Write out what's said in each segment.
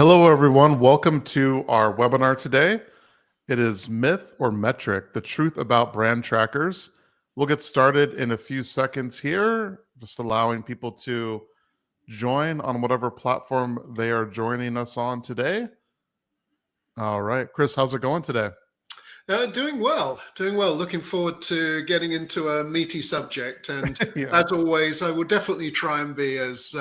Hello, everyone. Welcome to our webinar today. It is Myth or Metric, the truth about brand trackers. We'll get started in a few seconds here, just allowing people to join on whatever platform they are joining us on today. All right, Chris, how's it going today? Doing well. Looking forward to getting into a meaty subject. And Yeah. as always, I will definitely try and be as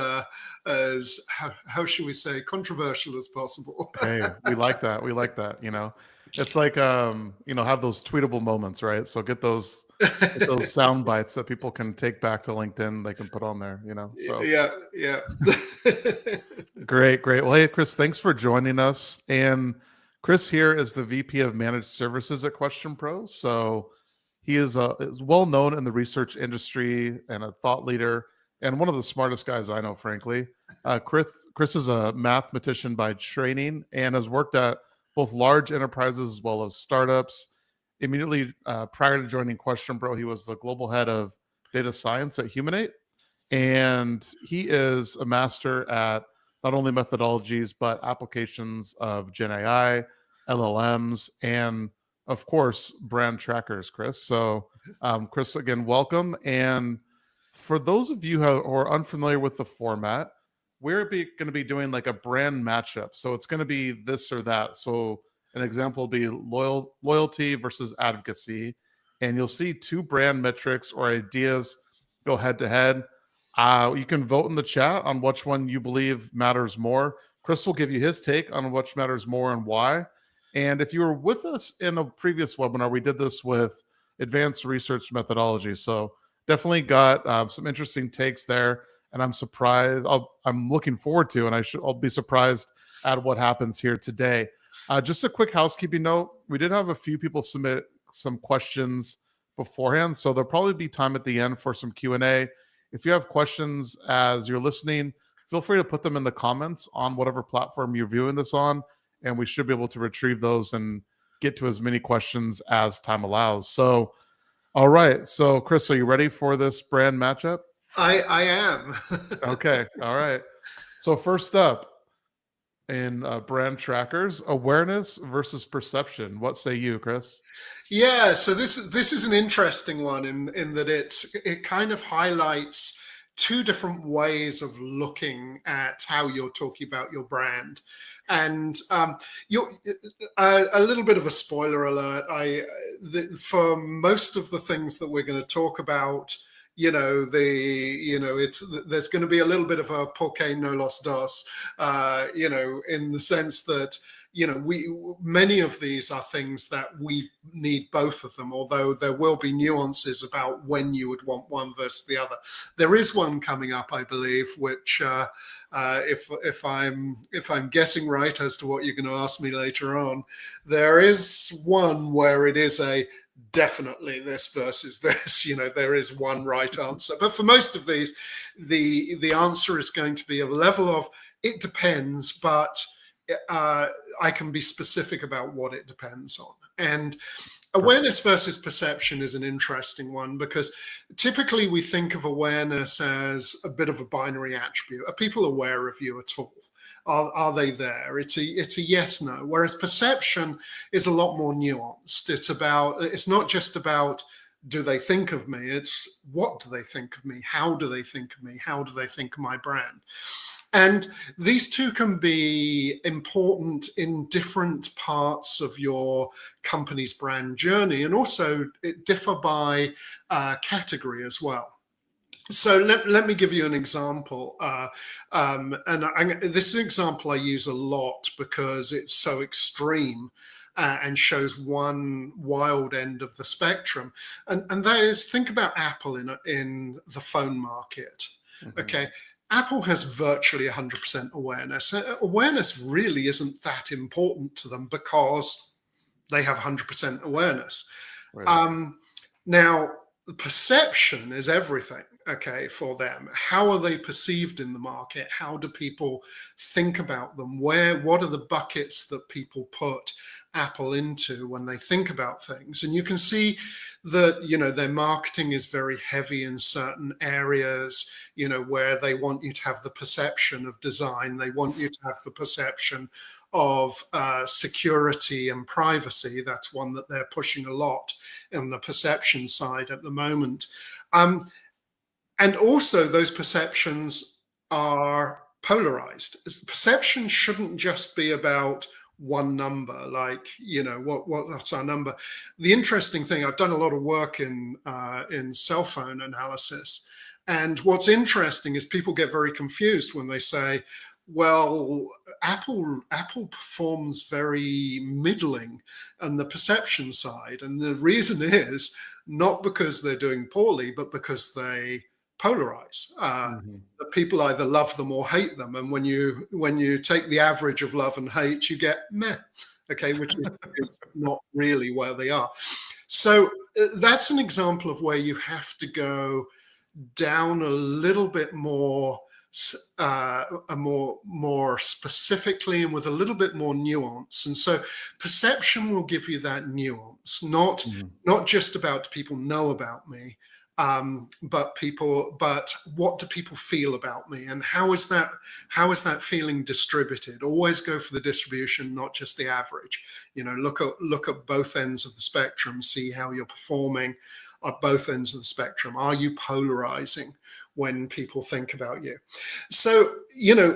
how should we say, controversial as possible. Hey, we like that. We like that. It's like have those tweetable moments, right? So get those sound bites that people can take back to LinkedIn. They can put on there. So Yeah. great. Well, hey, Chris, thanks for joining us. And Chris here is the VP of Managed Services at Question Pro. So he is well known in the research industry and a thought leader and one of the smartest guys I know, frankly. Chris is a mathematician by training and has worked at both large enterprises as well as startups. Immediately prior to joining Question Pro, he was the global head of data science at Humanate. And he is a master at not only methodologies, but applications of Gen AI, LLMs, and of course, brand trackers, Chris. So, Chris, again, welcome. And for those of you who are unfamiliar with the format, we're going to be doing like a brand matchup. So it's going to be this or that. So an example will be loyalty versus advocacy. And you'll see two brand metrics or ideas go head to head. You can vote in the chat on which one you believe matters more. Chris will give you his take on which matters more and why. And if you were with us in a previous webinar, we did this with advanced research methodology. So definitely got some interesting takes there. And I'm surprised. I'm looking forward to, and I'll be surprised at what happens here today. Just a quick housekeeping note: we did have a few people submit some questions beforehand, so there'll probably be time at the end for some Q&A. If you have questions as you're listening, feel free to put them in the comments on whatever platform you're viewing this on, and we should be able to retrieve those and get to as many questions as time allows. So, all right. So, Chris, are you ready for this brand matchup? I am. Okay. All right. So first up in brand trackers, awareness versus perception. What say you, Chris? Yeah, so this is an interesting one in that it kind of highlights two different ways of looking at how you're talking about your brand. And a little bit of a spoiler alert. For most of the things that we're going to talk about, there's going to be a little bit of a porque no los dos, in the sense that many of these are things that we need both of them, although there will be nuances about when you would want one versus the other. There is one coming up, I believe, which if I'm guessing right as to what you're going to ask me later on, there is one where it is a definitely this versus this. There is one right answer, but for most of these, the answer is going to be a level of it depends, but I can be specific about what it depends on. And awareness versus perception is an interesting one, because typically we think of awareness as a bit of a binary attribute. Are people aware of you at all? Are they there? It's a yes, no. Whereas perception is a lot more nuanced. It's not just about do they think of me? It's what do they think of me? How do they think of me? How do they think of my brand? And these two can be important in different parts of your company's brand journey, and also it differ by category as well. So let me give you an example. This is an example I use a lot because it's so extreme and shows one wild end of the spectrum. And that is, think about Apple in the phone market. Mm-hmm. Okay. Apple has virtually 100% awareness. Awareness really isn't that important to them because they have 100% awareness. Right. Now, the perception is everything, okay, for them. How are they perceived in the market? How do people think about them? What are the buckets that people put Apple into when they think about things. And you can see that, their marketing is very heavy in certain areas, where they want you to have the perception of design. They want you to have the perception of security and privacy. That's one that they're pushing a lot on the perception side at the moment. And also those perceptions are polarized. Perception shouldn't just be about one number, like, what's our number. The interesting thing, I've done a lot of work in cell phone analysis, and what's interesting is people get very confused when they say, well, Apple performs very middling on the perception side, and the reason is not because they're doing poorly, but because they polarize. People either love them or hate them, and when you take the average of love and hate, you get meh, okay, which is not really where they are. So that's an example of where you have to go down a little bit more specifically and with a little bit more nuance. And so perception will give you that nuance, not just about people know about me, but what do people feel about me, and how is that feeling distributed? Always go for the distribution, not just the average. Look at both ends of the spectrum, see how you're performing at both ends of the spectrum. Are you polarizing when people think about you? So,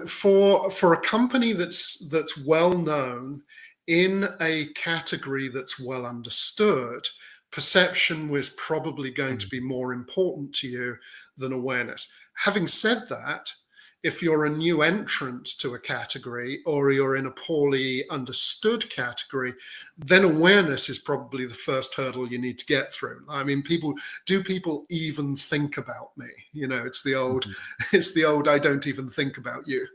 for a company that's well known in a category that's well understood, perception was probably going to be more important to you than awareness. Having said that, if you're a new entrant to a category or you're in a poorly understood category, then awareness is probably the first hurdle you need to get through. I mean, people even think about me? It's the old I don't even think about you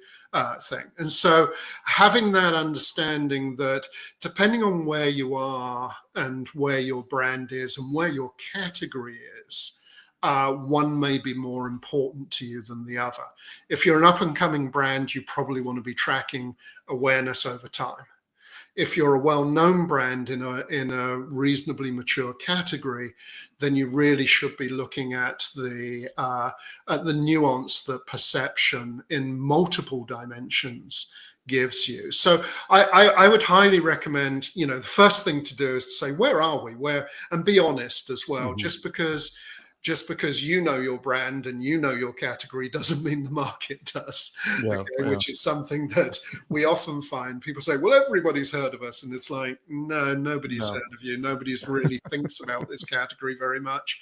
thing. And so having that understanding that depending on where you are and where your brand is and where your category is, one may be more important to you than the other. If you're an up-and-coming brand, you probably want to be tracking awareness over time. If you're a well-known brand in a reasonably mature category, then you really should be looking at the nuance that perception in multiple dimensions gives you. So I would highly recommend, the first thing to do is to say, where are we? And be honest as well. Just because you know your brand and you know your category doesn't mean the market does, which is something that we often find. People say, well, everybody's heard of us. And it's like, no, nobody's heard of you. Nobody's really thinks about this category very much.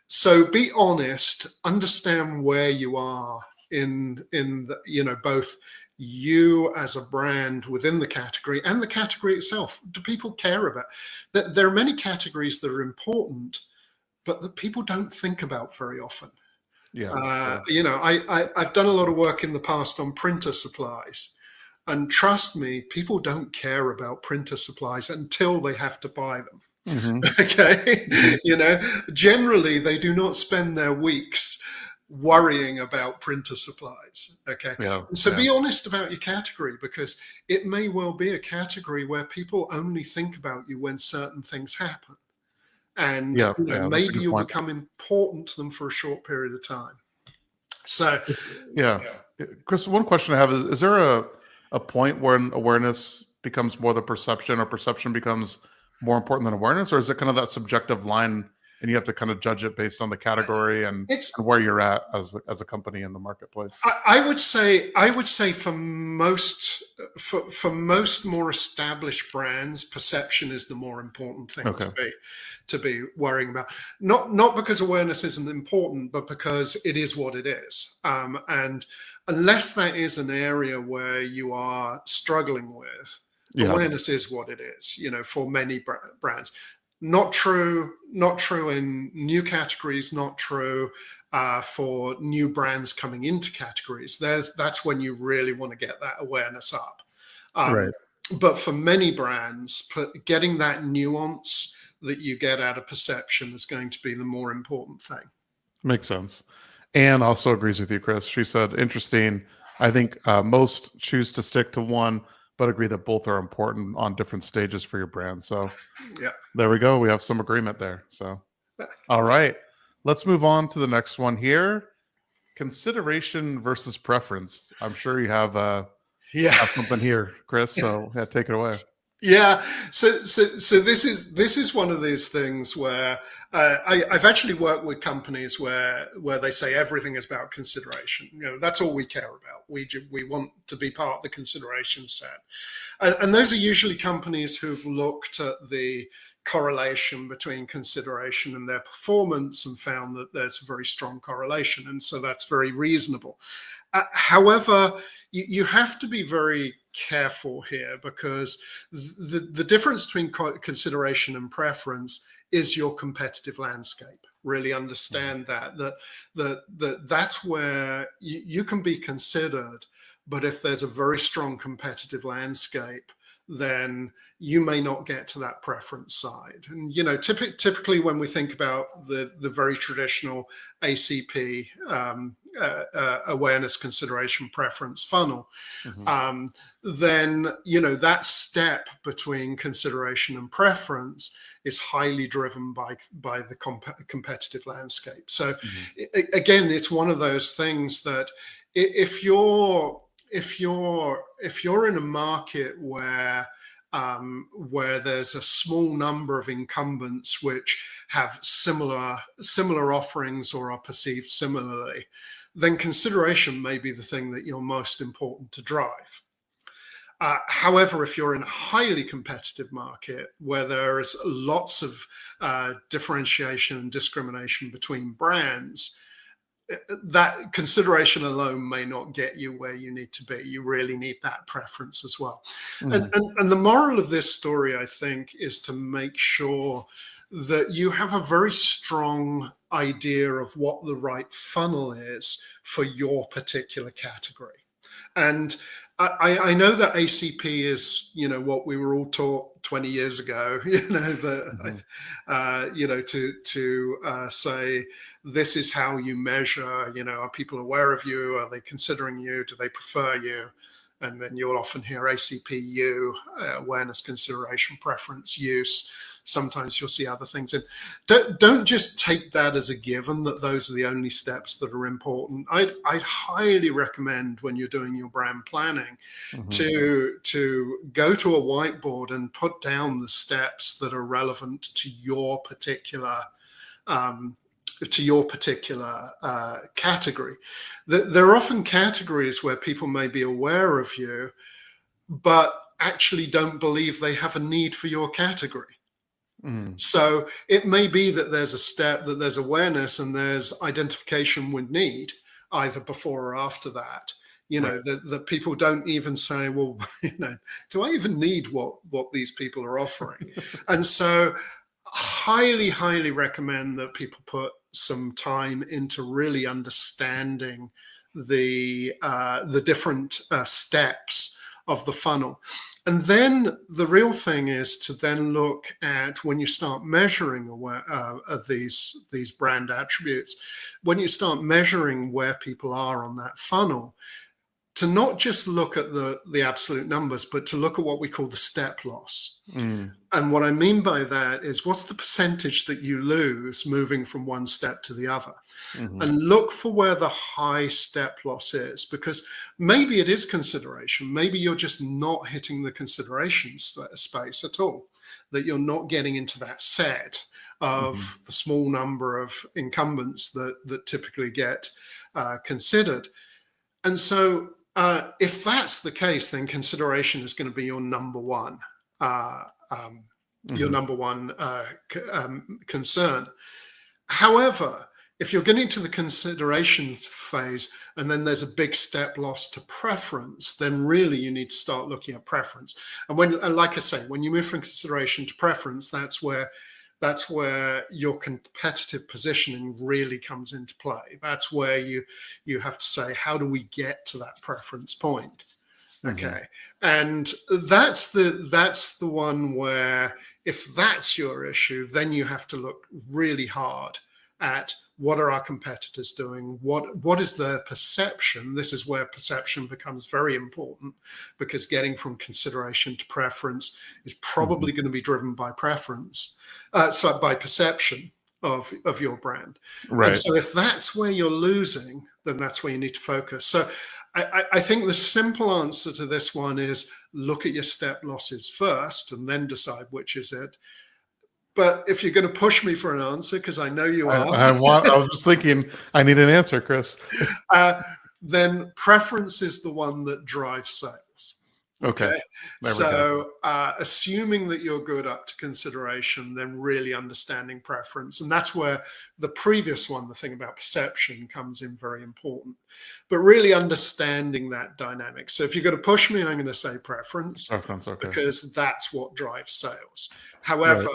So be honest, understand where you are in the, both you as a brand within the category and the category itself. Do people care about that? There are many categories that are important, but that people don't think about very often. I've done a lot of work in the past on printer supplies, and trust me, people don't care about printer supplies until they have to buy them. Okay. Generally they do not spend their weeks worrying about printer supplies. Okay. Be honest about your category, because it may well be a category where people only think about you when certain things happen. And maybe you'll become important to them for a short period of time. So Chris, one question I have is there a point when awareness becomes more the perception, or perception becomes more important than awareness, or is it kind of that subjective line and you have to kind of judge it based on the category and where you're at as a company in the marketplace? I would say for most more established brands, perception is the more important thing to be worrying about. Not because awareness isn't important, but because it is what it is. And unless that is an area where you are struggling with, awareness is what it is. For many brands. Not true in new categories, not true for new brands coming into categories. That's when you really want to get that awareness up. But for many brands, getting that nuance that you get out of perception is going to be the more important thing. Makes sense. Anne also agrees with you, Chris. She said, interesting. I think most choose to stick to one, but agree that both are important on different stages for your brand. So Yeah. there we go. We have some agreement there. So, all right, let's move on to the next one here. Consideration versus preference. I'm sure you have something here, Chris. So yeah, take it away. Yeah, so this is one of these things where I've actually worked with companies where they say everything is about consideration. That's all we care about. We want to be part of the consideration set, and those are usually companies who've looked at the correlation between consideration and their performance and found that there's a very strong correlation, and so that's very reasonable. However, you have to be very careful here, because the difference between consideration and preference is your competitive landscape. Really understand that's where you can be considered, but if there's a very strong competitive landscape, then you may not get to that preference side. And typically when we think about the very traditional ACP, awareness, consideration, preference funnel, then that step between consideration and preference is highly driven by the competitive landscape. So again, it's one of those things that if you're in a market where there's a small number of incumbents which have similar offerings or are perceived similarly, then consideration may be the thing that you're most important to drive. However, if you're in a highly competitive market where there is lots of differentiation and discrimination between brands, that consideration alone may not get you where you need to be. You really need that preference as well. And the moral of this story, I think, is to make sure that you have a very strong idea of what the right funnel is for your particular category. And I know that ACP is, what we were all taught 20 years ago, to say, this is how you measure, are people aware of you? Are they considering you? Do they prefer you? And then you'll often hear ACPU, awareness, consideration, preference, use. Sometimes you'll see other things. And don't just take that as a given that those are the only steps that are important. I'd highly recommend, when you're doing your brand planning, to go to a whiteboard and put down the steps that are relevant to your particular category. There are often categories where people may be aware of you, but actually don't believe they have a need for your category. So it may be that there's a step, that there's awareness and there's identification with need, either before or after that. That people don't even say, well, do I even need what these people are offering? And so highly, highly recommend that people put some time into really understanding the different steps of the funnel. And then the real thing is to then look at, when you start measuring these brand attributes, when you start measuring where people are on that funnel, to not just look at the absolute numbers, but to look at what we call the step loss. And what I mean by that is, what's the percentage that you lose moving from one step to the other? And look for where the high step loss is, because maybe it is consideration. Maybe you're just not hitting the consideration space at all, that you're not getting into that set of the small number of incumbents that typically get considered. And so if that's the case, then consideration is going to be your number one concern. However, if you're getting to the consideration phase and then there's a big step loss to preference, then really you need to start looking at preference. And like I say, when you move from consideration to preference, that's where your competitive positioning really comes into play. That's where you have to say, how do we get to that preference point? Okay. And that's the one where, if that's your issue, then you have to look really hard at what are our competitors doing, what is their perception. This is where perception becomes very important, because getting from consideration to preference is probably going to be driven by preference, so by perception of your brand. And Right. so if that's where you're losing, then that's where you need to focus. So I think the simple answer to this one is look at your step losses first and then decide which is it. But if you're going to push me for an answer, because I know you are, I was just thinking, I need an answer, Chris. then preference is the one that drives sales. Okay. So assuming that you're good up to consideration, then really understanding preference. And that's where the previous one, the thing about perception, comes in very important. But really understanding that dynamic. So if you're going to push me, I'm going to say preference, because that's what drives sales. However,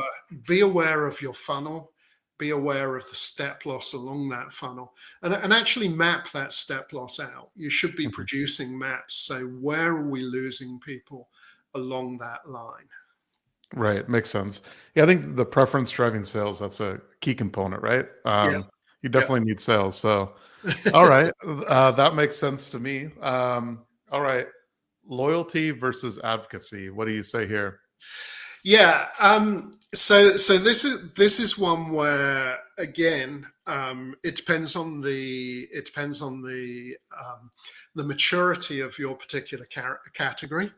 be aware of your funnel, be aware of the step loss along that funnel, and actually map that step loss out. You should be producing maps. So where are we losing people along that line? Right. Makes sense. Yeah, I think the preference driving sales, that's a key component, right? You definitely need sales. So, all right. That makes sense to me. All right. Loyalty versus advocacy. What do you say here? Yeah. So this is one where, again, it depends on the maturity of your particular category.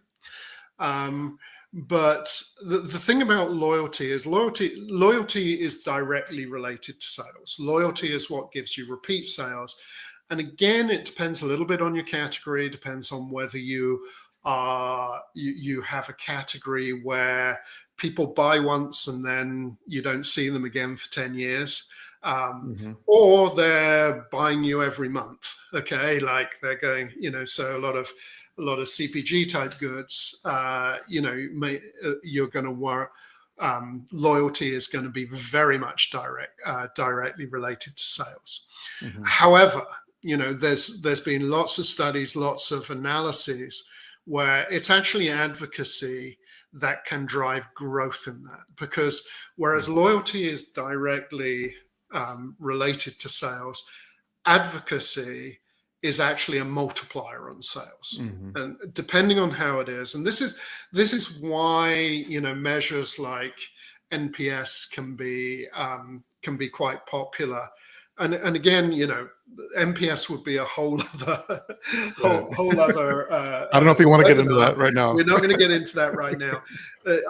But the thing about loyalty is loyalty is directly related to sales. Loyalty is what gives you repeat sales. And again, it depends a little bit on your category. It depends on whether you have a category where people buy once and then you don't see them again for 10 years. Or they're buying you every month. Okay. Like they're going, so a lot of CPG type goods, you're going to work. Loyalty is going to be very much directly related to sales. However, there's been lots of studies, lots of analyses where it's actually advocacy that can drive growth in that, because whereas loyalty is directly related to sales, advocacy is actually a multiplier on sales, and depending on how it is. And this is why measures like NPS can be quite popular. And again, NPS would be a whole other whole other. I don't know if you want to get into that right now. We're not going to get into that right now.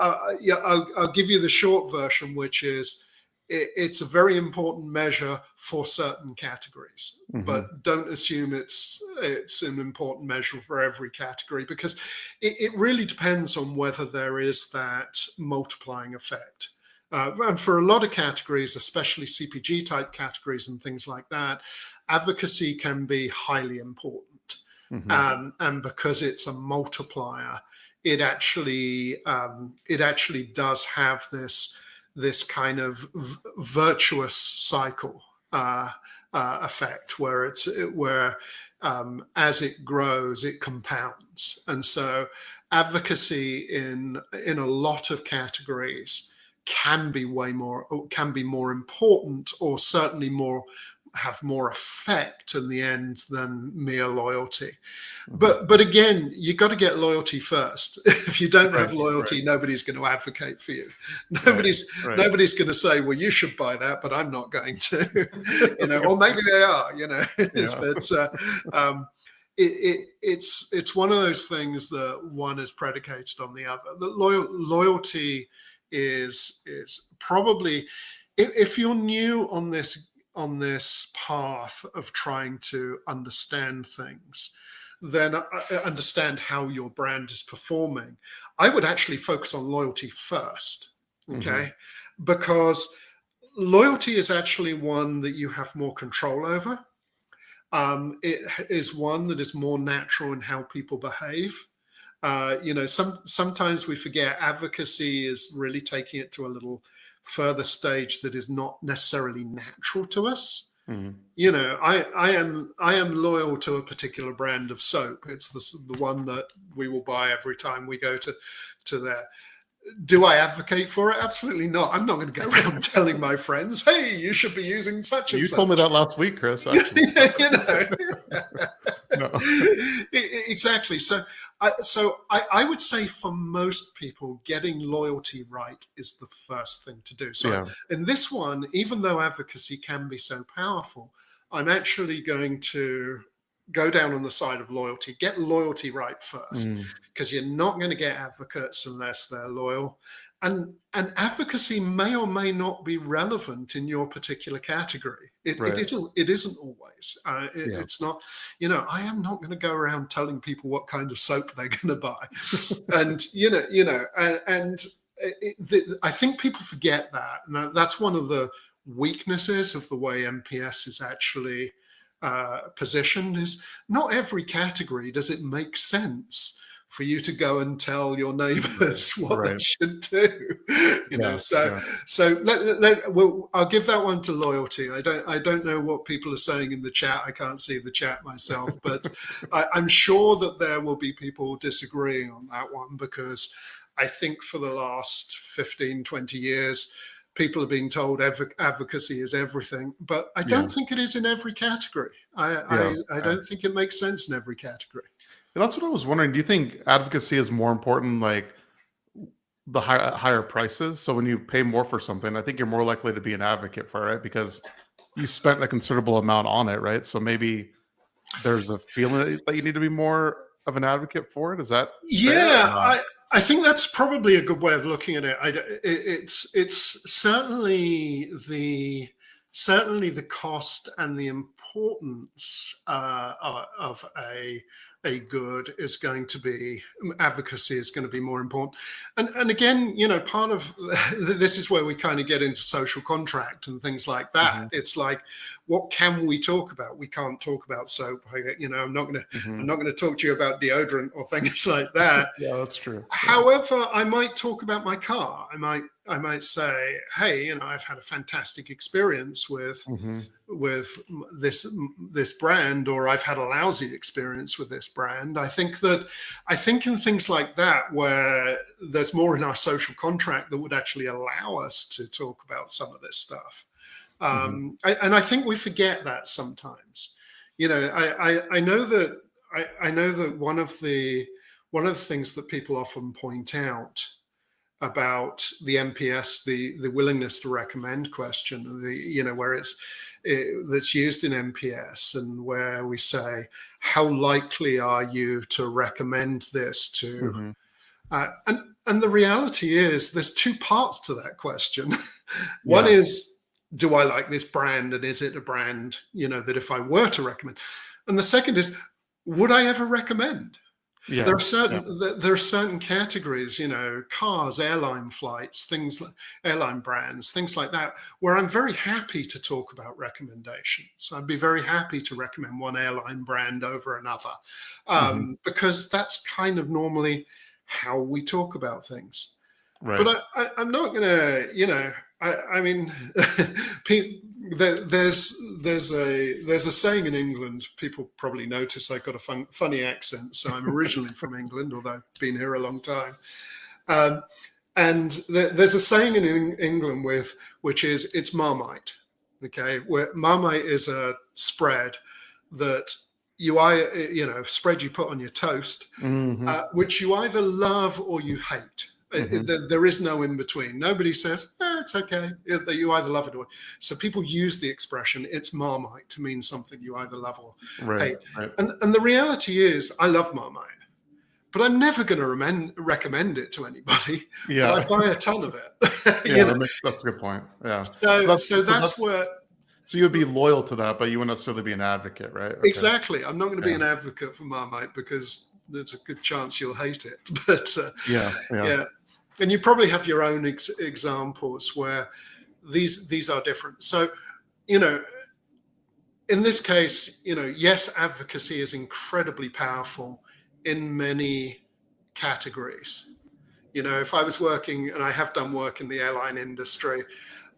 I'll give you the short version, which is it's a very important measure for certain categories, but don't assume it's an important measure for every category, because it really depends on whether there is that multiplying effect. And for a lot of categories, especially CPG type categories and things like that, advocacy can be highly important. And because it's a multiplier, it actually does have this kind of virtuous cycle effect, where as it grows, it compounds. And so advocacy in a lot of categories can be more important, or certainly have more effect in the end than mere loyalty. But again, you got to get loyalty first. If you don't have loyalty, nobody's going to advocate for you. Nobody's going to say, well, you should buy that, but I'm not going to. Or maybe they are. But it's one of those things that one is predicated on the other. The loyalty is probably, if you're new on this path of trying to understand things, then understand how your brand is performing, I would actually focus on loyalty first, okay? Because loyalty is actually one that you have more control over. It is one that is more natural in how people behave. Sometimes we forget advocacy is really taking it to a little further stage that is not necessarily natural to us. I am loyal to a particular brand of soap. It's the one that we will buy every time we go to there. Do I advocate for it? Absolutely not. I'm not going to go around telling my friends, "Hey, you should be using such and You such." told me that last week, Chris. Actually, You know. no. Exactly. So I would say for most people, getting loyalty right is the first thing to do. So Yeah. in this one, even though advocacy can be so powerful, I'm actually going to go down on the side of loyalty. Get loyalty right first, Mm, because you're not going to get advocates unless they're loyal. And advocacy may or may not be relevant in your particular category. right. It isn't always. Yeah. It's not. I am not going to go around telling people what kind of soap they're going to buy, and I think people forget that. And that's one of the weaknesses of the way MPS is actually positioned. Is not every category does it make sense for you to go and tell your neighbors what they Right. should do. I'll give that one to loyalty. I don't know what people are saying in the chat. I can't see the chat myself, but I'm sure that there will be people disagreeing on that one, because I think for the last 15, 20 years, people are being told advocacy is everything, but I don't think it is in every category. I don't think it makes sense in every category. That's what I was wondering. Do you think advocacy is more important, like the higher prices? So when you pay more for something, I think you're more likely to be an advocate for it because you spent a considerable amount on it, right? So maybe there's a feeling that you need to be more of an advocate for it. Is that fair? I think that's probably a good way of looking at it. It's certainly the cost and the importance of a good is going to be, advocacy is going to be more important. And again, part of this is where we kind of get into social contract and things like that. Mm-hmm. It's like, what can we talk about? We can't talk about soap. I'm not going to talk to you about deodorant or things like that. Yeah, that's true. However, I might talk about my car. I might say, hey, I've had a fantastic experience with this brand, or I've had a lousy experience with this brand. I think in things like that, where there's more in our social contract that would actually allow us to talk about some of this stuff. And I think we forget that sometimes. I know that one of the things that people often point out about the MPS, the willingness to recommend question, where that's used in MPS, and where we say, how likely are you to recommend this to? And the reality is, there's two parts to that question. One is, do I like this brand, and is it a brand that if I were to recommend? And the second is, would I ever recommend? Yeah. There are certain categories, cars, airline flights, things like airline brands, things like that, where I'm very happy to talk about recommendations. I'd be very happy to recommend one airline brand over another, because that's kind of normally how we talk about things. Right. But I'm not going to, I mean, there's a saying in England. People probably notice I've got a funny accent, so I'm originally from England, although I've been here a long time. And there's a saying in England which is, it's Marmite. Okay, where Marmite is a spread that spread you put on your toast, which you either love or you hate. There is no in between. Nobody says, it's okay. You either love it or... So people use the expression, it's Marmite, to mean something you either love or hate. Right. And the reality is, I love Marmite, but I'm never going to recommend it to anybody. Yeah. But I buy a ton of it. That's a good point. Yeah. So that's where... So you'd be loyal to that, but you wouldn't necessarily be an advocate, right? Okay. Exactly. I'm not going to be an advocate for Marmite, because there's a good chance you'll hate it. But yeah. And you probably have your own examples where these are different. So, in this case, yes, advocacy is incredibly powerful in many categories. If I was working, and I have done work in the airline industry,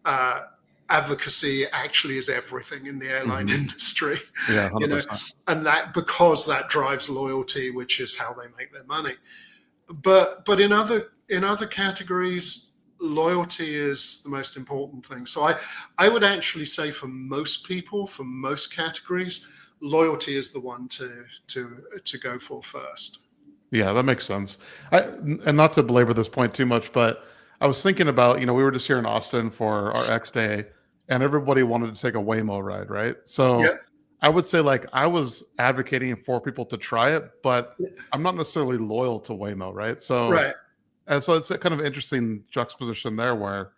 advocacy actually is everything in the airline industry. Yeah, 100%. And because that drives loyalty, which is how they make their money. But in in other categories, loyalty is the most important thing. So I would actually say for most people, for most categories, loyalty is the one to go for first. Yeah, that makes sense. And not to belabor this point too much, but I was thinking about, we were just here in Austin for our X Day, and everybody wanted to take a Waymo ride, right? Yeah, So I would say like I was advocating for people to try it, but I'm not necessarily loyal to Waymo, right? right. And so it's a kind of interesting juxtaposition there where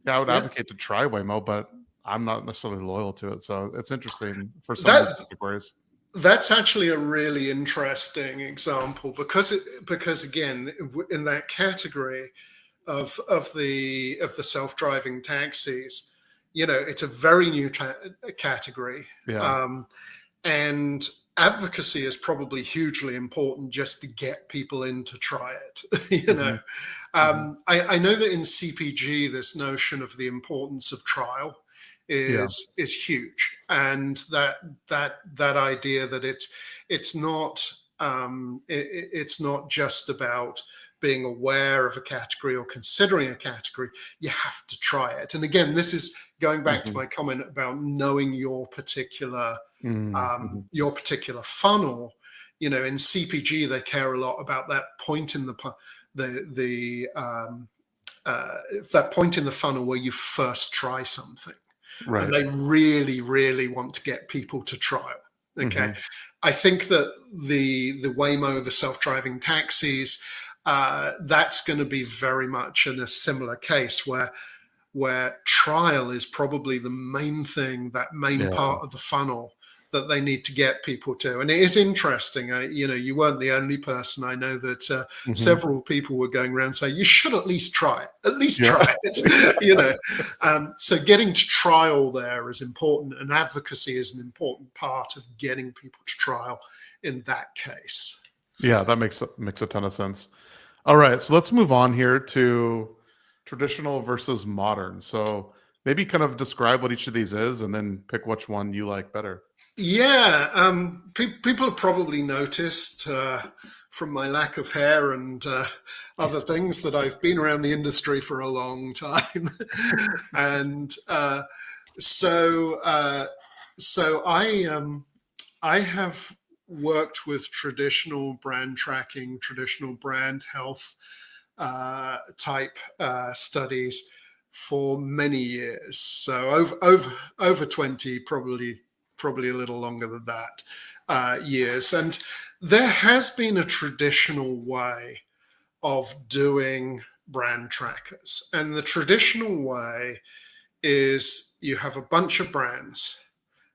I would Yeah, advocate to try Waymo, but I'm not necessarily loyal to it. So it's interesting for some of these that categories. that's actually a really interesting example because again, in that category of the self-driving taxis, it's a very new category. Yeah. And advocacy is probably hugely important just to get people in to try it. Hmm. Hmm. I know that in CPG, this notion of the importance of trial Yeah. is huge, and that idea that it's not it's not just about being aware of a category or considering a category. You have to try it. And again, this is going back to Hmm. my comment about knowing Hmm. your particular funnel. In CPG, they care a lot about that point in the that point in the funnel where you first try something, and Right. they really, really want to get people to trial. Okay, Hmm. I think that the Waymo, the self-driving taxis, that's going to be very much in a similar case where trial is probably the main thing, that main Yeah. part of the funnel that they need to get people to. And it is interesting. You weren't the only person. I know that Hmm. several people were going around saying, you should at least try it, at least Yeah. try it. So getting to trial there is important, and advocacy is an important part of getting people to trial in that case. Yeah, that makes a ton of sense. All right, so let's move on here to traditional versus modern. So maybe kind of describe what each of these is, and then pick which one you like better. Yeah, people have probably noticed from my lack of hair and other things that I've been around the industry for a long time, and so so I have worked with traditional brand tracking, traditional brand health type studies for many years. So over 20, probably a little longer than that, years. And there has been a traditional way of doing brand trackers. And the traditional way is you have a bunch of brands,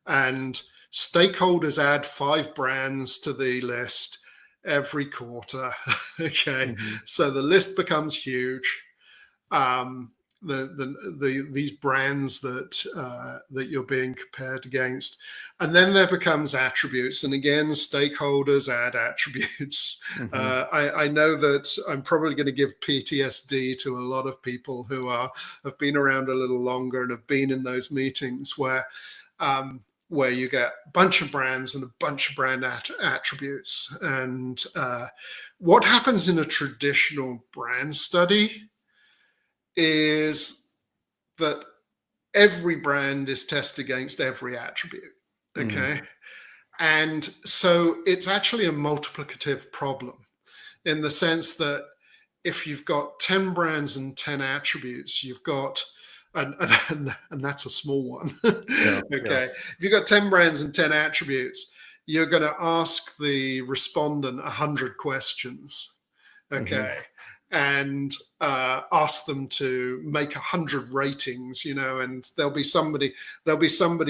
and stakeholders add 5 brands to the list every quarter. Okay. Hmm. So the list becomes huge. These brands that you're being compared against, and then there becomes attributes, and again stakeholders add attributes. Hmm. I know that I'm probably going to give PTSD to a lot of people who have been around a little longer and have been in those meetings where you get a bunch of brands and a bunch of brand attributes. And what happens in a traditional brand study is that every brand is tested against every attribute. Hmm. Okay. And so it's actually a multiplicative problem in the sense that if you've got 10 brands and 10 attributes, you've got, and that's a small one. Yeah. Yeah. Okay. If you've got 10 brands and 10 attributes, you're going to ask the respondent 100 questions. Hmm. Okay. And ask them to make 100 ratings, and there'll be somebody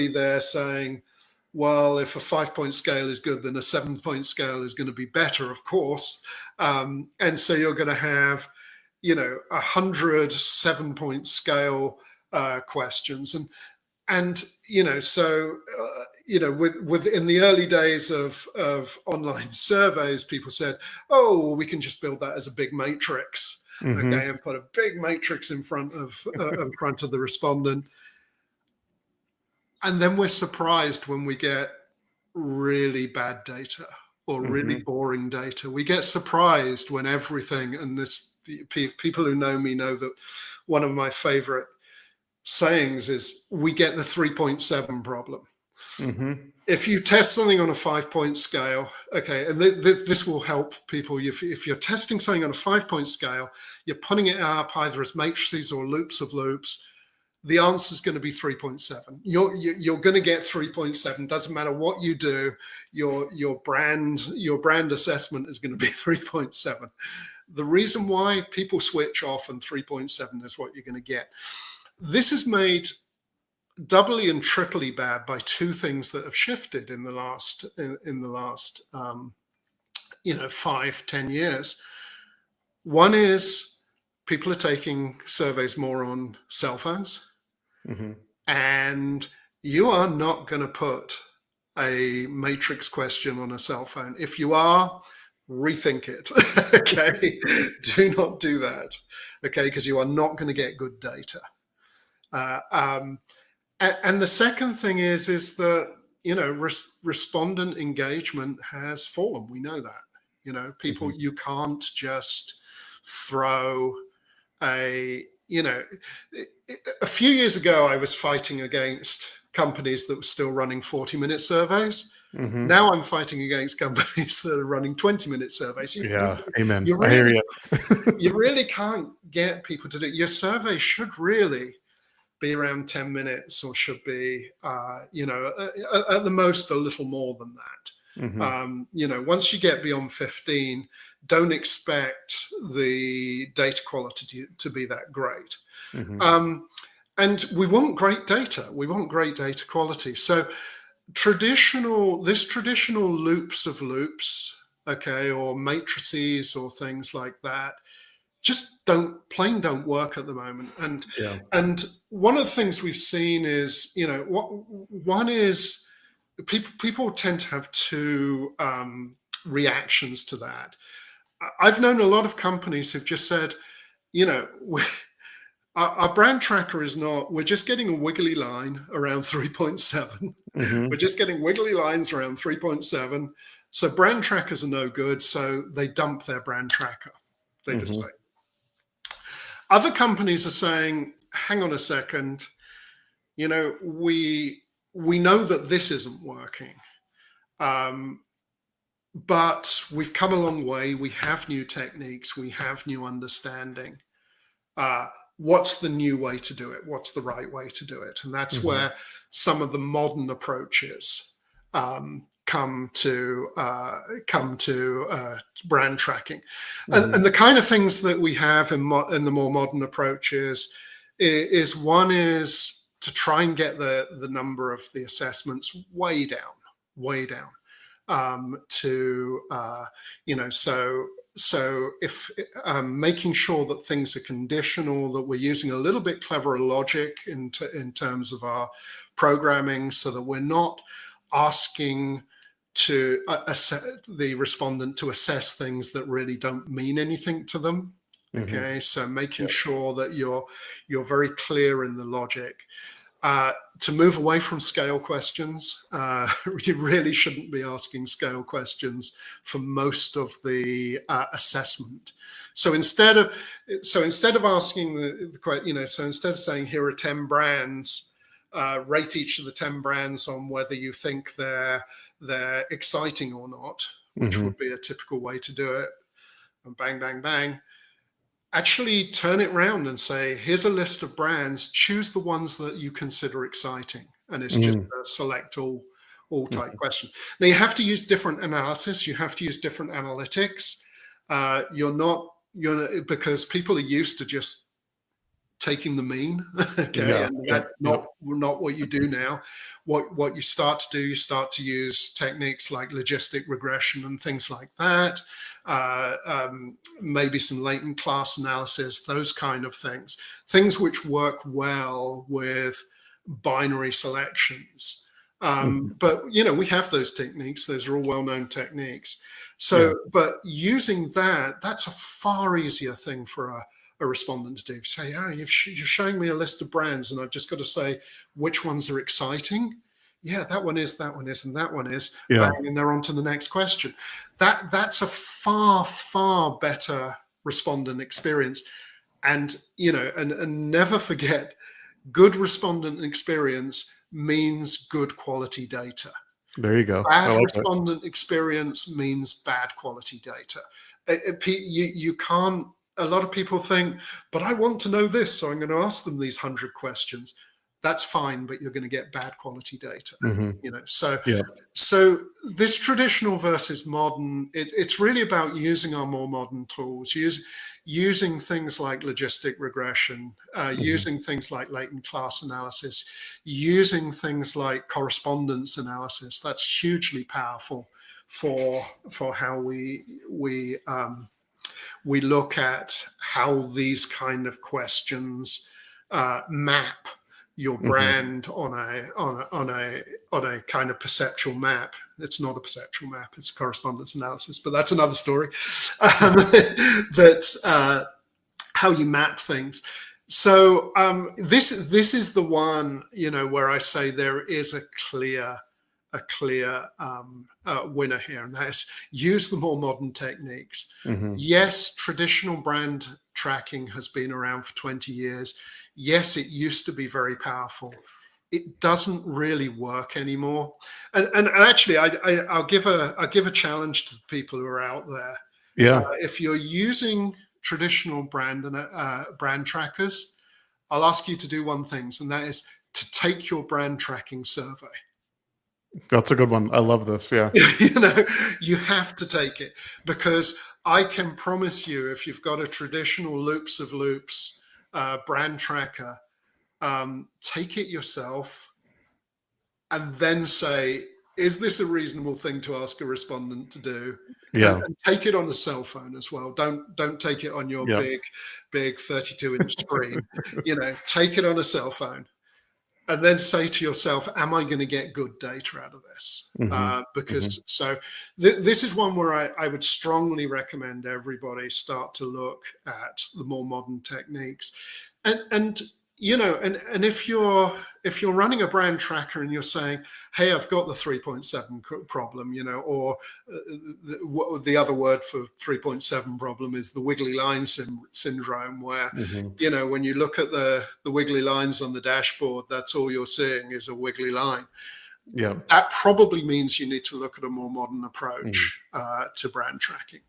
there saying, well, if a 5-point scale is good, then a 7-point scale is going to be better, of course. And so you're going to have, 100 7-point scale questions, and so with in the early days of online surveys, people said, oh, we can just build that as a big matrix, Hmm. okay, and put a big matrix in front of the respondent. And then we're surprised when we get really bad data or really Hmm. boring data. We get surprised when everything, and People who know me know that one of my favorite sayings is, we get the 3.7 problem. If you test something on a 5-point scale, okay, and this will help people. If you're testing something on a 5-point scale, you're putting it up either as matrices or loops of loops, the answer is going to be 3.7. You're going to get 3.7. Doesn't matter what you do, your brand assessment is going to be 3.7. The reason why people switch off and 3.7 is what you're going to get. This is made doubly and triply bad by two things that have shifted in the last 5-10 years. One is people are taking surveys more on cell phones, and you are not going to put a matrix question on a cell phone. If you are, rethink it. Okay, do not do that. Okay, because you are not going to get good data. And the second thing is that, respondent engagement has fallen. We know that. People, you can't just throw a few years ago, I was fighting against companies that were still running 40-minute surveys. Now I'm fighting against companies that are running 20-minute surveys. Amen. You I hear you. You really can't get people to do. Your survey should really be around 10 minutes, or should be, at the most a little more than that. Once you get beyond 15, don't expect the data quality to be that great. And we want great data. We want great data quality. So traditional loops of loops, okay, or matrices or things like that, just don't work at the moment. And one of the things we've seen is, one is people tend to have two reactions to that. I've known a lot of companies who've just said, our brand tracker is not, we're just getting a wiggly line around 3.7. We're just getting wiggly lines around 3.7. So brand trackers are no good. So they dump their brand tracker. They just say. Other companies are saying, hang on a second, we know that this isn't working. But we've come a long way. We have new techniques. We have new understanding. What's the new way to do it? What's the right way to do it? And that's where some of the modern approaches come to brand tracking. And the kind of things that we have in the more modern approaches is one is to try and get the number of the assessments way down. So if making sure that things are conditional, that we're using a little bit cleverer logic in terms of our programming, so that we're not asking to the respondent to assess things that really don't mean anything to them. Okay, so making sure that you're very clear in the logic. To move away from scale questions, you really shouldn't be asking scale questions for most of the assessment. So instead of asking so instead of saying here are 10 brands, rate each of the 10 brands on whether you think they're exciting or not, which would be a typical way to do it. And bang, bang, bang. Actually turn it around and say, here's a list of brands, choose the ones that you consider exciting. And it's just a select all type question. Now you have to use different analysis. You have to use different analytics. Because people are used to just taking the mean. Okay. And that's not what you do now. What you start to do, you start to use techniques like logistic regression and things like that. Maybe some latent class analysis, those kind of things which work well with binary selections. But we have those techniques. Those are all well-known techniques. So, but using that's a far easier thing for a respondent to do. Say, you're showing me a list of brands, and I've just got to say which ones are exciting. Yeah, that one is, and that one is. Bang, and they're on to the next question. That's a far, far better respondent experience. And, and never forget, good respondent experience means good quality data. There you go. Bad respondent experience means bad quality data. You can't, a lot of people think, but I want to know this, so I'm going to ask them these 100 questions. That's fine, but you're going to get bad quality data. So this traditional versus modern, it's really about using our more modern tools, using things like logistic regression, using things like latent class analysis, using things like correspondence analysis. That's hugely powerful for how we look at how these kind of questions map your brand on a kind of perceptual map. It's not a perceptual map; it's correspondence analysis, but that's another story. That's how you map things. So this is the one, where I say there is a clear winner here, and that is use the more modern techniques. Yes, traditional brand tracking has been around for 20 years. Yes, it used to be very powerful. It doesn't really work anymore. And actually, I'll give a challenge to the people who are out there. Yeah. If you're using traditional brand trackers, I'll ask you to do one thing, and that is to take your brand tracking survey. That's a good one. I love this. Yeah. You have to take it, because I can promise you, if you've got a traditional loops of loops brand tracker, take it yourself and then say, is this a reasonable thing to ask a respondent to do? Yeah. And take it on a cell phone as well. Don't take it on your big 32-inch screen. Take it on a cell phone. And then say to yourself, am I going to get good data out of this? So this is one where I would strongly recommend everybody start to look at the more modern techniques. And if you're running a brand tracker and you're saying, hey, I've got the 3.7 problem, or the other word for 3.7 problem is the wiggly line syndrome, where, when you look at the wiggly lines on the dashboard, that's all you're seeing is a wiggly line. Yeah. That probably means you need to look at a more modern approach to brand tracking.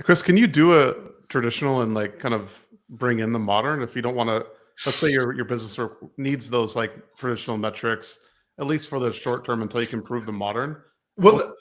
Chris, can you do a traditional and kind of bring in the modern if you don't want to? Let's say your business needs those traditional metrics, at least for the short term, until you can prove the modern. Well,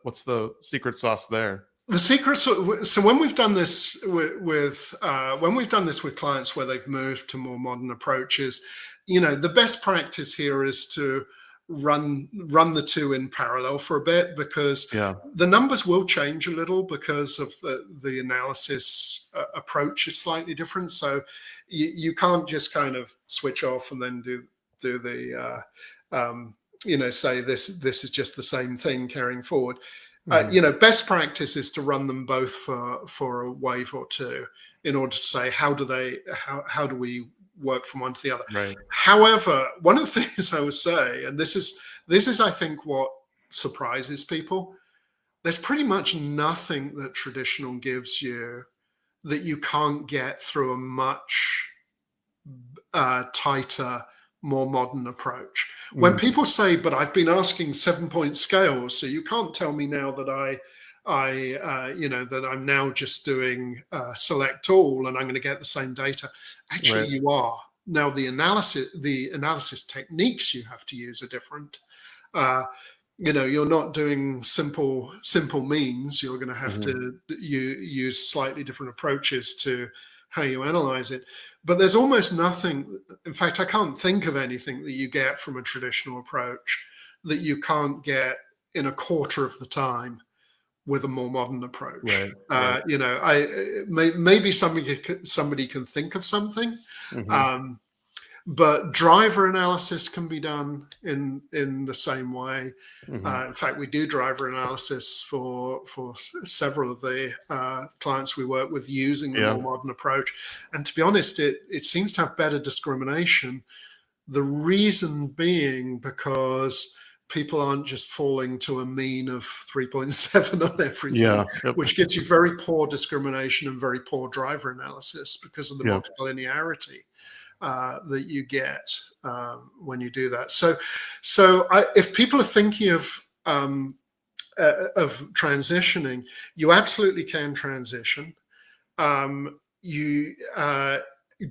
what's the secret sauce there? The secret. So when we've done this with clients where they've moved to more modern approaches, the best practice here is to run the two in parallel for a bit, because the numbers will change a little because of the analysis approach is slightly different. So you can't just kind of switch off and then do the say this is just the same thing carrying forward. Best practice is to run them both for a wave or two in order to say how do we work from one to the other. Right. However, one of the things I would say, and this is I think what surprises people, there's pretty much nothing that traditional gives you that you can't get through a much tighter, more modern approach. When people say, but I've been asking 7-point scales, so you can't tell me now that that I'm now just doing select all and I'm going to get the same data. Actually, right. You are. Now the analysis techniques you have to use are different. You're not doing simple means. You're going to have to use slightly different approaches to how you analyze it. But there's almost nothing. In fact, I can't think of anything that you get from a traditional approach that you can't get in a quarter of the time with a more modern approach. Right. Maybe somebody can think of something, but driver analysis can be done in the same way. In fact, we do driver analysis for several of the clients we work with using the more modern approach. And to be honest, it seems to have better discrimination. The reason being because people aren't just falling to a mean of 3.7 on everything, Yeah. Yep. which gives you very poor discrimination and very poor driver analysis because of the Yep. multilinearity that you get when you do that. If people are thinking of transitioning, you absolutely can transition.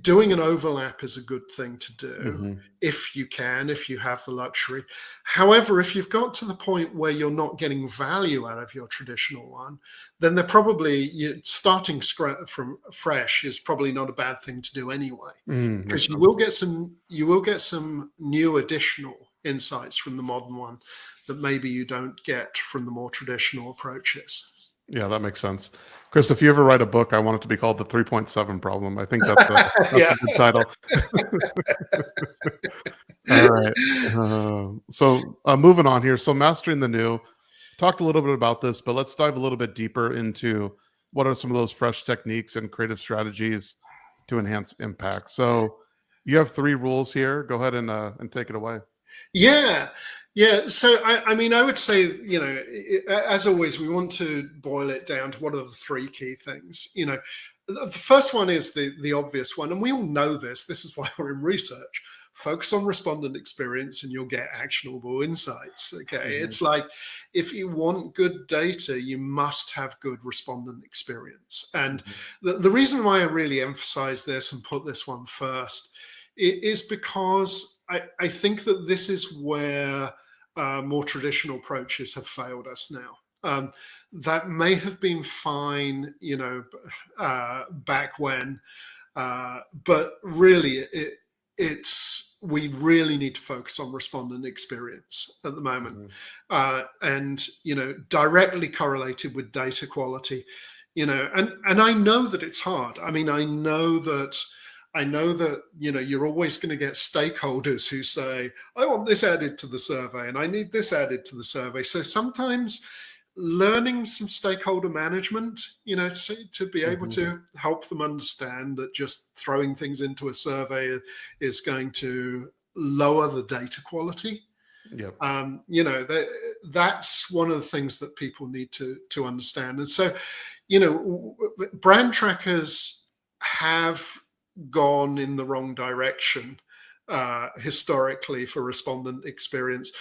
Doing an overlap is a good thing to do if you can, if you have the luxury. However, if you've got to the point where you're not getting value out of your traditional one, then they're probably starting from fresh is probably not a bad thing to do anyway, because you will get some new additional insights from the modern one that maybe you don't get from the more traditional approaches. Yeah, that makes sense. Chris, if you ever write a book, I want it to be called The 3.7 Problem. I think that's a good title. All right. So moving on here. So mastering the new, talked a little bit about this, but let's dive a little bit deeper into what are some of those fresh techniques and creative strategies to enhance impact. So you have 3 rules here. Go ahead and take it away. Yeah. So, I mean, I would say, as always, we want to boil it down to what are the 3 key things. The first one is the obvious one, and we all know this. This is why we're in research. Focus on respondent experience and you'll get actionable insights. Okay. It's like, if you want good data, you must have good respondent experience. And the reason why I really emphasize this and put this one first is because I think that this is where more traditional approaches have failed us now. That may have been fine, back when, but really we really need to focus on respondent experience at the moment, and directly correlated with data quality. And I know that it's hard. I mean, I know that you're always going to get stakeholders who say, I want this added to the survey and I need this added to the survey. So sometimes learning some stakeholder management, to be able to help them understand that just throwing things into a survey is going to lower the data quality. Yep. That's one of the things that people need to understand. And so, brand trackers have gone in the wrong direction historically for respondent experience.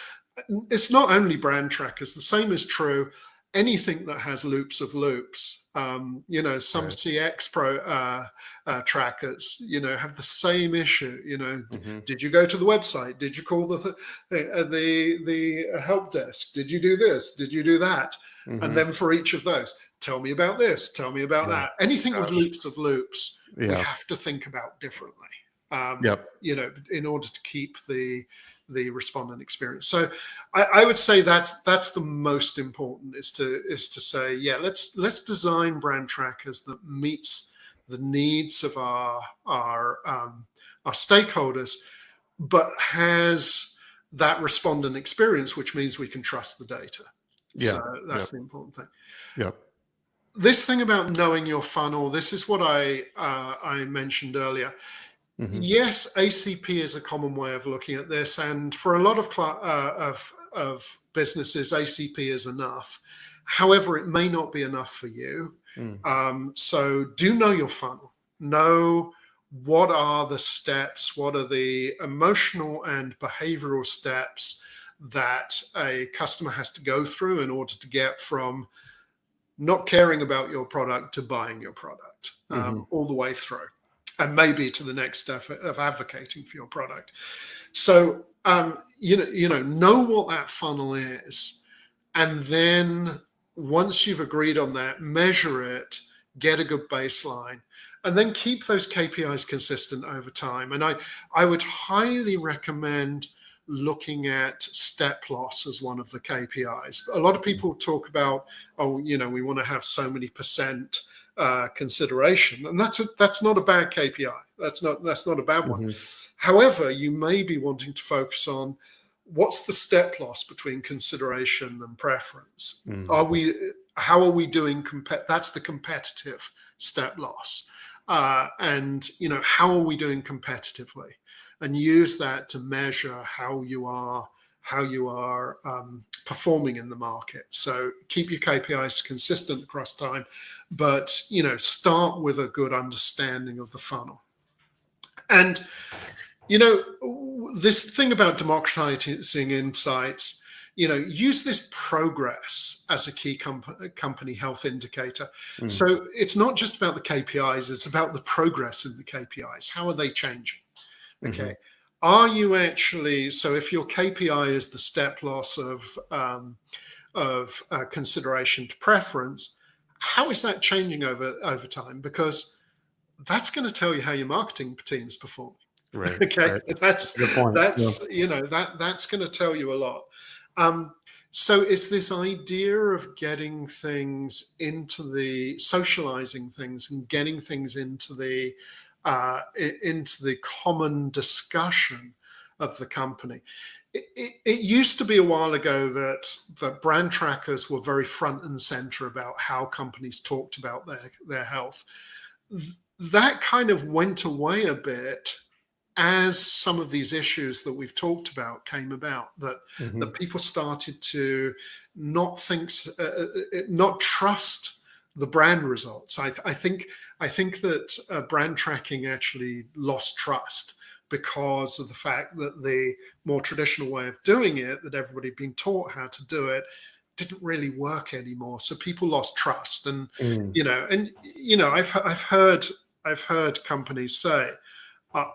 It's not only brand trackers. The same is true anything that has loops of loops. Some CX trackers, have the same issue. Did you go to the website? Did you call the help desk? Did you do this? Did you do that? And then for each of those, tell me about this. Tell me about that. Anything with loops of loops, we have to think about differently. In order to keep the respondent experience. So I would say that's the most important, is to say, let's design brand trackers that meets the needs of our stakeholders, but has that respondent experience, which means we can trust the data. So that's the important thing. This thing about knowing your funnel, this is what I mentioned earlier. Yes, ACP is a common way of looking at this, and for a lot of businesses, ACP is enough. However, it may not be enough for you. So do know your funnel. Know what are the steps, what are the emotional and behavioral steps that a customer has to go through in order to get from not caring about your product to buying your product, all the way through, and maybe to the next step of advocating for your product. So, know what that funnel is. And then once you've agreed on that, measure it, get a good baseline, and then keep those KPIs consistent over time. And I would highly recommend looking at step loss as one of the KPIs. A lot of people talk about, we want to have so many percent consideration, and that's not a bad KPI. That's not a bad one. However, you may be wanting to focus on what's the step loss between consideration and preference. How are we doing? That's the competitive step loss, and how are we doing competitively? And use that to measure how you are how you are performing in the market. So keep your KPIs consistent across time, but start with a good understanding of the funnel. And this thing about democratizing insights, use this progress as a key company health indicator. Mm. So it's not just about the KPIs, it's about the progress in the KPIs. How are they changing? Okay. Mm-hmm. Are you actually, so if your KPI is the step loss of consideration to preference, how is that changing over time? Because that's going to tell you how your marketing team's performing. Right. Okay. Right. That's a good point. That's going to tell you a lot. So it's this idea of getting things into socializing things and getting things into the common discussion of the company. It used to be a while ago that brand trackers were very front and center about how companies talked about their health. That kind of went away a bit as some of these issues that we've talked about came about, that people started to not trust the brand results. I think that brand tracking actually lost trust because of the fact that the more traditional way of doing it, that everybody had been taught how to do it, didn't really work anymore. So people lost trust, and I've heard companies say,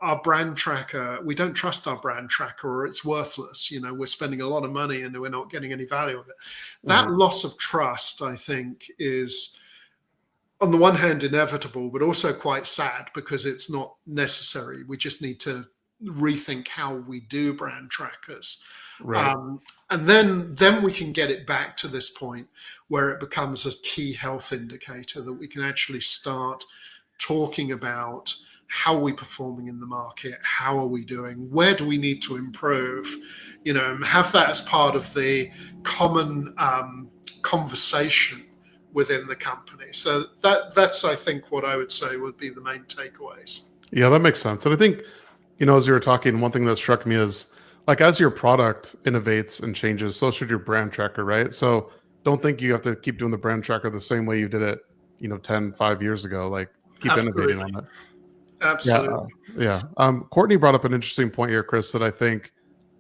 our brand tracker, we don't trust our brand tracker, or it's worthless. We're spending a lot of money and we're not getting any value of it. That loss of trust, I think, is on the one hand inevitable, but also quite sad because it's not necessary. We just need to rethink how we do brand trackers. Right. And then we can get it back to this point where it becomes a key health indicator that we can actually start talking about how are we performing in the market, how are we doing, where do we need to improve, and have that as part of the common conversation within the company. So that's, I think, what I would say would be the main takeaways. Yeah, that makes sense. And I think, as you were talking, one thing that struck me is, like, as your product innovates and changes, so should your brand tracker, right? So don't think you have to keep doing the brand tracker the same way you did it, 5 years ago. Like, keep Absolutely. innovating on it. Absolutely. Yeah. Courtney brought up an interesting point here, Chris, that I think,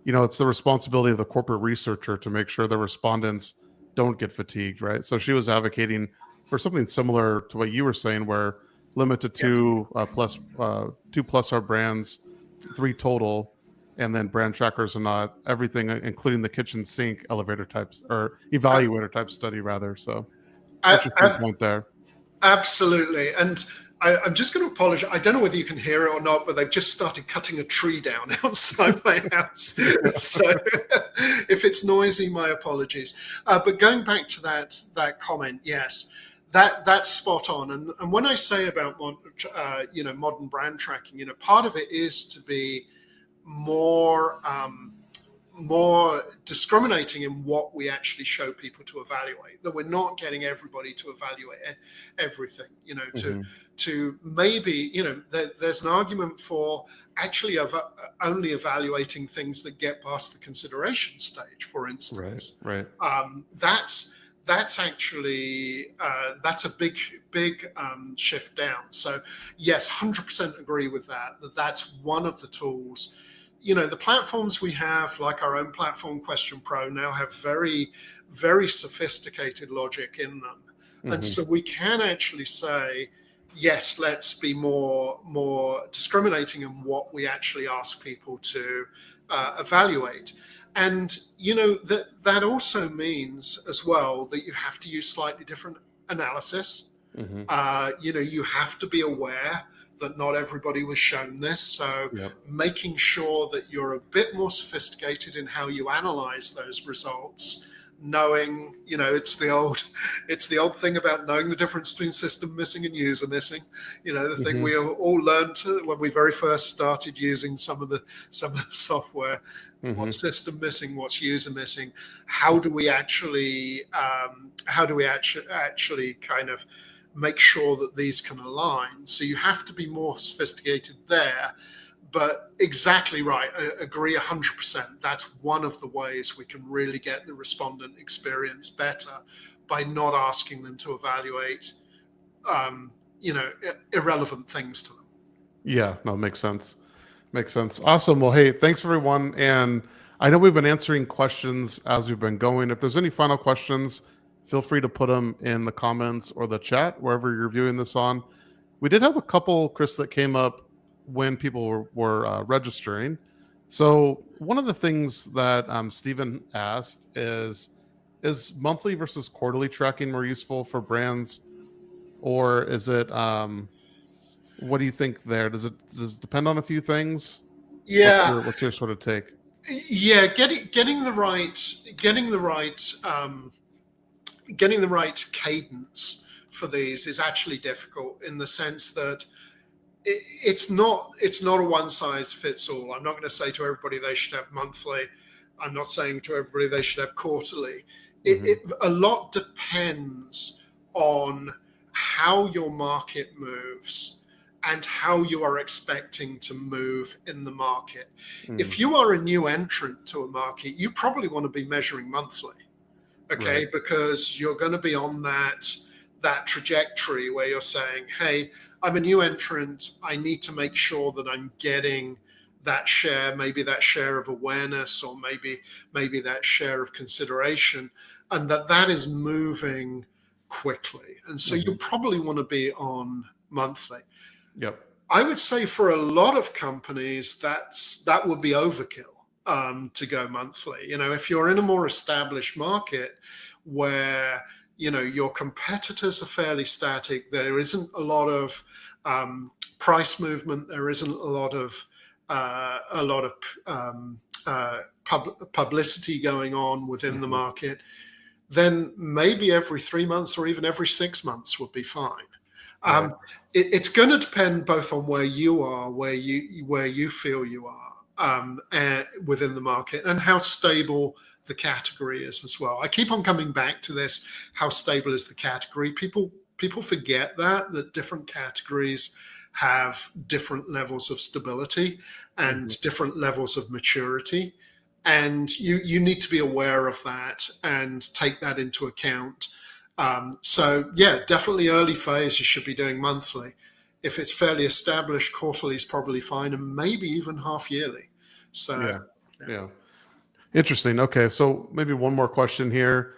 it's the responsibility of the corporate researcher to make sure the respondents don't get fatigued, right? So she was advocating for something similar to what you were saying, where limit to two plus our brands, 3 total, and then brand trackers are not everything, including the kitchen sink elevator types or evaluator type study rather. So interesting point there. Absolutely. And I'm just going to apologize. I don't know whether you can hear it or not, but they've just started cutting a tree down outside my house. So if it's noisy, my apologies. But going back to that comment, yes, that's spot on. And when I say about modern brand tracking, part of it is to be more discriminating in what we actually show people to evaluate, that we're not getting everybody to evaluate everything, to maybe, there's an argument for actually only evaluating things that get past the consideration stage, for instance. Right. That's actually, that's a big shift down. So yes, 100% agree with that that's one of the tools. The platforms we have, like our own platform, Question Pro, now have very, very sophisticated logic in them. And so we can actually say, yes, let's be more discriminating in what we actually ask people to evaluate. And, that also means as well that you have to use slightly different analysis. You have to be aware that not everybody was shown this. So making sure that you're a bit more sophisticated in how you analyze those results, knowing, it's the old thing about knowing the difference between system missing and user missing. The thing we all learned when we very first started using some of the software. What's system missing? What's user missing? How do we actually kind of make sure that these can align? So you have to be more sophisticated there. but exactly right. I agree 100%. That's one of the ways we can really get the respondent experience better, by not asking them to evaluate, irrelevant things to them. Yeah, no, makes sense. Makes sense. Awesome. Well, hey, thanks everyone. And I know we've been answering questions as we've been going. If there's any final questions, feel free to put them in the comments or the chat, wherever you're viewing this on. We did have a couple, Chris, that came up when people were registering. So one of the things that Stephen asked is monthly versus quarterly tracking more useful for brands, or is it? What do you think there? Does it depend on a few things? Yeah, What's your sort of take? yeah. Getting the right cadence for these is actually difficult, in the sense that it's not a one size fits all. I'm not going to say to everybody they should have monthly. I'm not saying to everybody they should have quarterly. Hmm. A lot depends on how your market moves and how you are expecting to move in the market. Mm, If you are a new entrant to a market, you probably want to be measuring monthly, okay? right. Because you're going to be on that trajectory where you're saying, hey, I'm a new entrant, I need to make sure that I'm getting that share, maybe that share of awareness, or maybe that share of consideration, and that is moving quickly. And so you Hmm. probably want to be on monthly. Yep. I would say for a lot of companies, that would be overkill, to go monthly. If you're in a more established market where your competitors are fairly static, there isn't a lot of price movement, there isn't a lot of publicity going on within the Hmm. market, then maybe every 3 months or even every 6 months would be fine. Right. Um, it's going to depend both on where you are, where you feel you are, within the market, and how stable the category is as well. I keep on coming back to this: how stable is the category? People forget that different categories have different levels of stability Hmm. and different levels of maturity, and you need to be aware of that and take that into account. So yeah, definitely early phase you should be doing monthly. If it's fairly established, quarterly is probably fine, and maybe even half yearly. So Yeah. yeah. Yeah. Interesting. Okay, so maybe one more question here.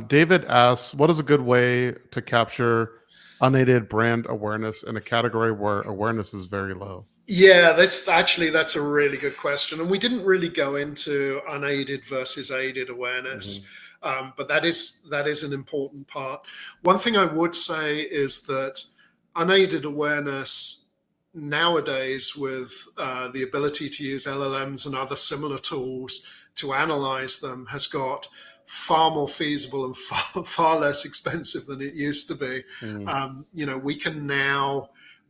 David asks, what is a good way to capture unaided brand awareness in a category where awareness is very low? Yeah, that's a really good question, and we didn't really go into unaided versus aided Hmm. awareness, but that is an important part. One thing I would say is that unaided awareness nowadays, with the ability to use LLMs and other similar tools to analyze them, has got far more feasible and far less expensive than it used to be. Mm,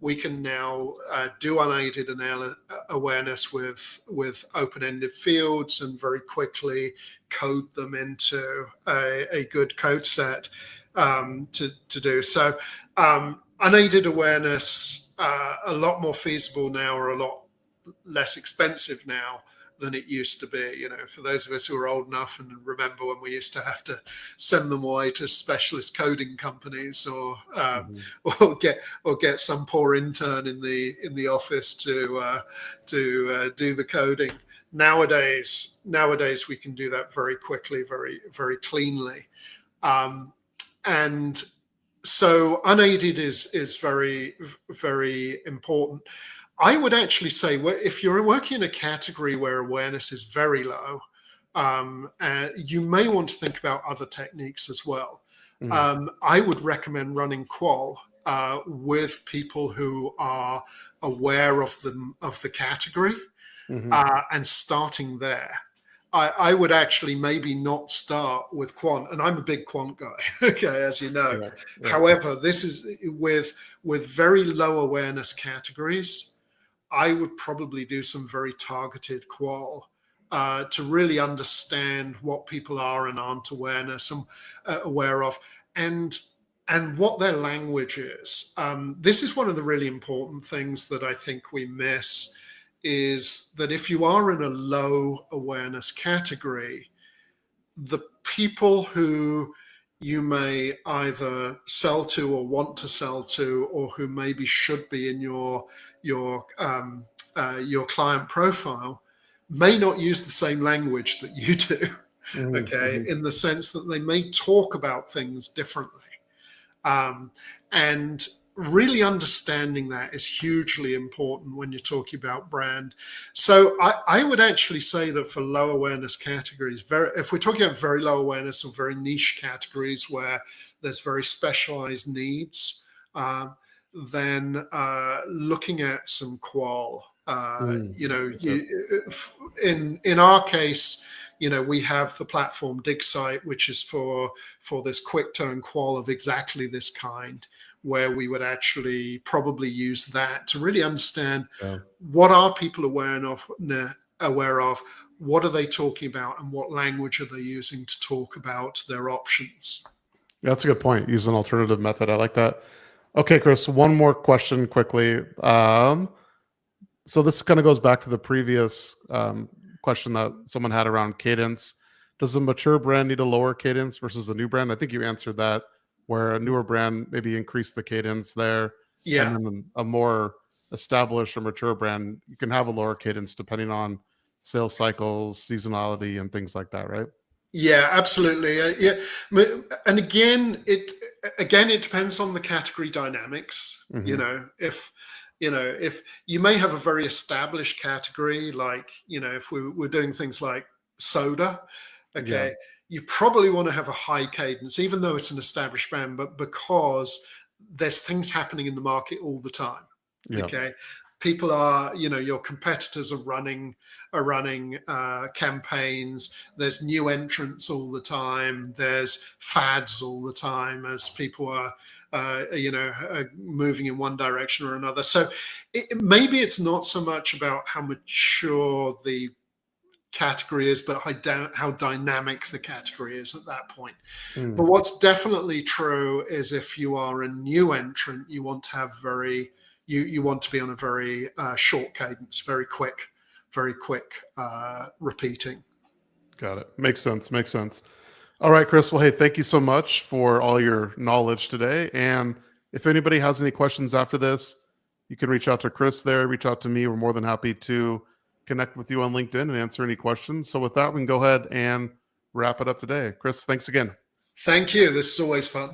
We can now do unaided awareness with open-ended fields, and very quickly code them into a good code set, to do so. Unaided awareness, a lot more feasible now, or a lot less expensive now than it used to be. For those of us who are old enough and remember when we used to have to send them away to specialist coding companies, mhm. or get some poor intern in the office to do the coding. Nowadays we can do that very quickly, very very cleanly, and so unaided is very very important. I would actually say, if you're working in a category where awareness is very low, you may want to think about other techniques as well. Mm, I would recommend running qual with people who are aware of the category, mhm. and starting there. I would actually maybe not start with quant, and I'm a big quant guy, okay, as you know. Yeah, yeah. However, this is with very low awareness categories. I would probably do some very targeted qual, to really understand what people are and aren't aware of, and what their language is. This is one of the really important things that I think we miss is that if you are in a low awareness category, the people who you may either sell to or want to sell to, or who maybe should be in your client profile, may not use the same language that you do. Okay, in the sense that they may talk about things differently. And really understanding that is hugely important when you're talking about brand. So I would actually say that for low awareness categories, if we're talking about very low awareness or very niche categories where there's very specialized needs, then looking at some qual. In our case, we have the platform DigSite, which is for this quick turn qual of exactly this kind, where we would actually probably use that to really understand what are people aware of, what are they talking about, and what language are they using to talk about their options. Yeah, that's a good point. Use an alternative method. I like that. Okay, Chris, one more question quickly. So this kind of goes back to the previous question that someone had around cadence. Does a mature brand need a lower cadence versus a new brand? I think you answered that, where a newer brand maybe increase the cadence there. Yeah. And then a more established or mature brand, you can have a lower cadence depending on sales cycles, seasonality, and things like that, right? Yeah, absolutely. Yeah, and again, it depends on the category dynamics. If you may have a very established category, like if we're doing things like soda, okay, you probably want to have a high cadence, even though it's an established brand, but because there's things happening in the market all the time. Okay, people are, your competitors are running campaigns. There's new entrants all the time. There's fads all the time as people are moving in one direction or another. So maybe it's not so much about how mature the category is, but how dynamic the category is at that point. But what's definitely true is if you are a new entrant, you want to have you want to be on a very short cadence, very quick repeating. Got it. Makes sense. All right, Chris. Well, hey, thank you so much for all your knowledge today. And if anybody has any questions after this, you can reach out to Chris there, reach out to me. We're more than happy to connect with you on LinkedIn and answer any questions. So with that, we can go ahead and wrap it up today. Chris, thanks again. Thank you. This is always fun.